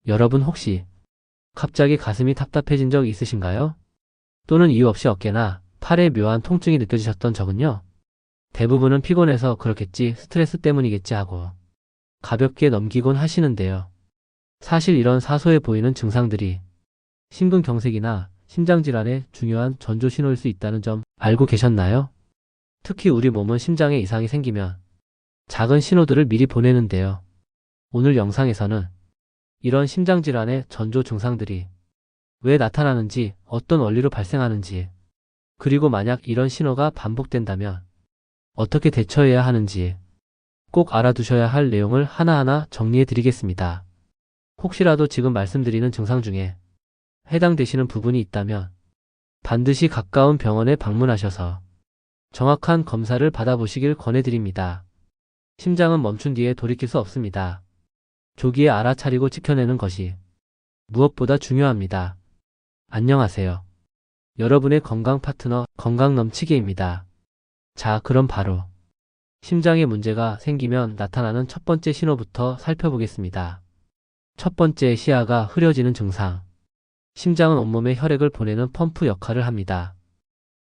여러분 혹시 갑자기 가슴이 답답해진 적 있으신가요? 또는 이유 없이 어깨나 팔에 묘한 통증이 느껴지셨던 적은요? 대부분은 피곤해서 그렇겠지, 스트레스 때문이겠지 하고 가볍게 넘기곤 하시는데요. 사실 이런 사소해 보이는 증상들이 심근경색이나 심장질환의 중요한 전조 신호일 수 있다는 점 알고 계셨나요? 특히 우리 몸은 심장에 이상이 생기면 작은 신호들을 미리 보내는데요. 오늘 영상에서는 이런 심장질환의 전조 증상들이 왜 나타나는지, 어떤 원리로 발생하는지, 그리고 만약 이런 신호가 반복된다면 어떻게 대처해야 하는지 꼭 알아두셔야 할 내용을 하나하나 정리해 드리겠습니다. 혹시라도 지금 말씀드리는 증상 중에 해당되시는 부분이 있다면 반드시 가까운 병원에 방문하셔서 정확한 검사를 받아보시길 권해드립니다. 심장은 멈춘 뒤에 돌이킬 수 없습니다. 조기에 알아차리고 지켜내는 것이 무엇보다 중요합니다. 안녕하세요. 여러분의 건강 파트너 건강 넘치게입니다. 자, 그럼 바로 심장에 문제가 생기면 나타나는 첫 번째 신호부터 살펴보겠습니다. 첫 번째, 시야가 흐려지는 증상. 심장은 온몸에 혈액을 보내는 펌프 역할을 합니다.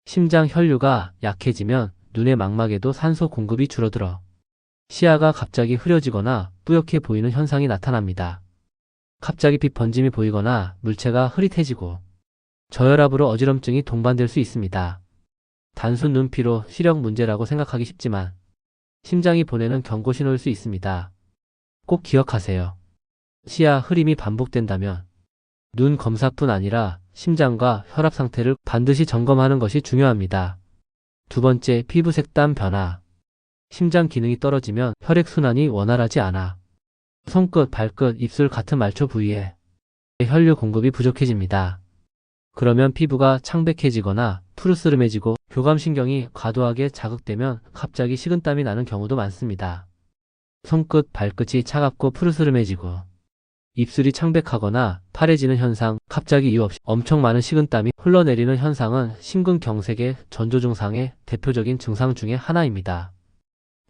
심장 혈류가 약해지면 눈의 망막에도 산소 공급이 줄어들어 시야가 갑자기 흐려지거나 뿌옇게 보이는 현상이 나타납니다. 갑자기 빛 번짐이 보이거나 물체가 흐릿해지고 저혈압으로 어지럼증이 동반될 수 있습니다. 단순 눈피로 시력 문제라고 생각하기 쉽지만 심장이 보내는 경고 신호일 수 있습니다. 꼭 기억하세요. 시야 흐림이 반복된다면 눈 검사뿐 아니라 심장과 혈압 상태를 반드시 점검하는 것이 중요합니다. 두 번째, 피부 색감 변화. 심장 기능이 떨어지면 혈액순환이 원활하지 않아 손끝, 발끝, 입술 같은 말초 부위에 혈류 공급이 부족해집니다. 그러면 피부가 창백해지거나 푸르스름해지고 교감신경이 과도하게 자극되면 갑자기 식은땀이 나는 경우도 많습니다. 손끝, 발끝이 차갑고 푸르스름해지고 입술이 창백하거나 파래지는 현상, 갑자기 이유 없이 엄청 많은 식은땀이 흘러내리는 현상은 심근경색의 전조 증상의 대표적인 증상 중에 하나입니다.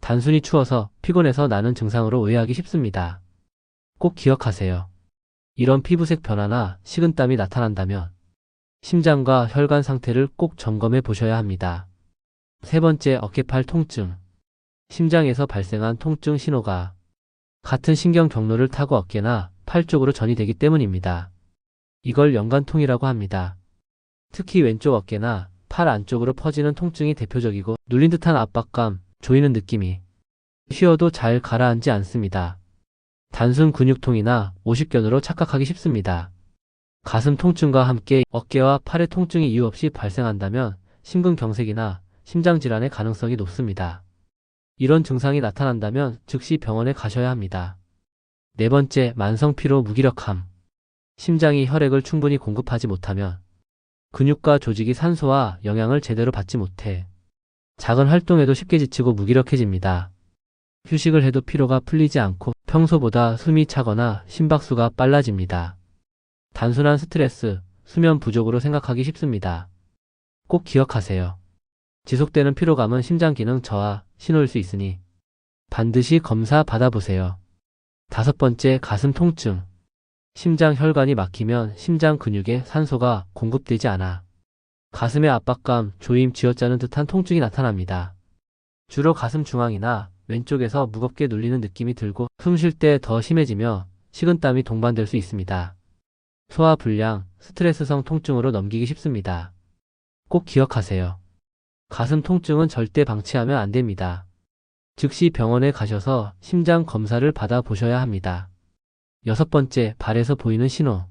단순히 추워서 피곤해서 나는 증상으로 오해하기 쉽습니다. 꼭 기억하세요. 이런 피부색 변화나 식은땀이 나타난다면 심장과 혈관 상태를 꼭 점검해 보셔야 합니다. 세 번째, 어깨팔 통증. 심장에서 발생한 통증 신호가 같은 신경 경로를 타고 어깨나 팔 쪽으로 전이되기 때문입니다. 이걸 연관통이라고 합니다. 특히 왼쪽 어깨나 팔 안쪽으로 퍼지는 통증이 대표적이고 눌린 듯한 압박감, 조이는 느낌이 쉬어도 잘 가라앉지 않습니다. 단순 근육통이나 오십견으로 착각하기 쉽습니다. 가슴 통증과 함께 어깨와 팔의 통증이 이유 없이 발생한다면 심근경색이나 심장질환의 가능성이 높습니다. 이런 증상이 나타난다면 즉시 병원에 가셔야 합니다. 네 번째, 만성피로 무기력함. 심장이 혈액을 충분히 공급하지 못하면 근육과 조직이 산소와 영양을 제대로 받지 못해 작은 활동에도 쉽게 지치고 무기력해집니다. 휴식을 해도 피로가 풀리지 않고 평소보다 숨이 차거나 심박수가 빨라집니다. 단순한 스트레스, 수면 부족으로 생각하기 쉽습니다. 꼭 기억하세요. 지속되는 피로감은 심장 기능 저하 신호일 수 있으니 반드시 검사 받아보세요. 다섯 번째, 가슴 통증. 심장 혈관이 막히면 심장 근육에 산소가 공급되지 않아 가슴의 압박감, 조임, 쥐어짜는 듯한 통증이 나타납니다. 주로 가슴 중앙이나 왼쪽에서 무겁게 눌리는 느낌이 들고 숨 쉴 때 더 심해지며 식은땀이 동반될 수 있습니다. 소화불량, 스트레스성 통증으로 넘기기 쉽습니다. 꼭 기억하세요. 가슴 통증은 절대 방치하면 안 됩니다. 즉시 병원에 가셔서 심장 검사를 받아보셔야 합니다. 여섯 번째, 발에서 보이는 신호.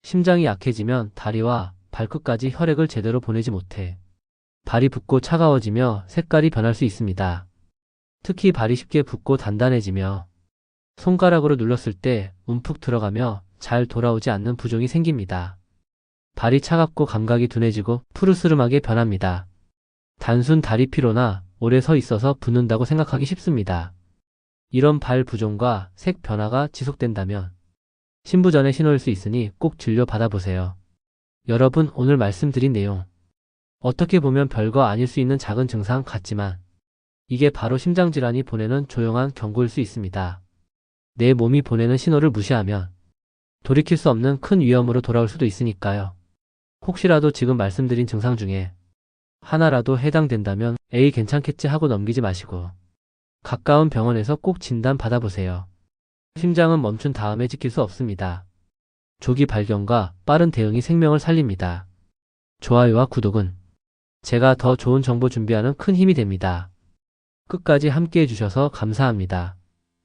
심장이 약해지면 다리와 발끝까지 혈액을 제대로 보내지 못해 발이 붓고 차가워지며 색깔이 변할 수 있습니다. 특히 발이 쉽게 붓고 단단해지며 손가락으로 눌렀을 때 움푹 들어가며 잘 돌아오지 않는 부종이 생깁니다. 발이 차갑고 감각이 둔해지고 푸르스름하게 변합니다. 단순 다리 피로나 오래 서 있어서 붓는다고 생각하기 쉽습니다. 이런 발 부종과 색 변화가 지속된다면 신부전의 신호일 수 있으니 꼭 진료 받아보세요. 여러분, 오늘 말씀드린 내용 어떻게 보면 별거 아닐 수 있는 작은 증상 같지만 이게 바로 심장질환이 보내는 조용한 경고일 수 있습니다. 내 몸이 보내는 신호를 무시하면 돌이킬 수 없는 큰 위험으로 돌아올 수도 있으니까요. 혹시라도 지금 말씀드린 증상 중에 하나라도 해당된다면 에이 괜찮겠지 하고 넘기지 마시고 가까운 병원에서 꼭 진단 받아보세요. 심장은 멈춘 다음에 지킬 수 없습니다. 조기 발견과 빠른 대응이 생명을 살립니다. 좋아요와 구독은 제가 더 좋은 정보 준비하는 큰 힘이 됩니다. 끝까지 함께 해주셔서 감사합니다.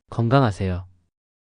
건강하세요.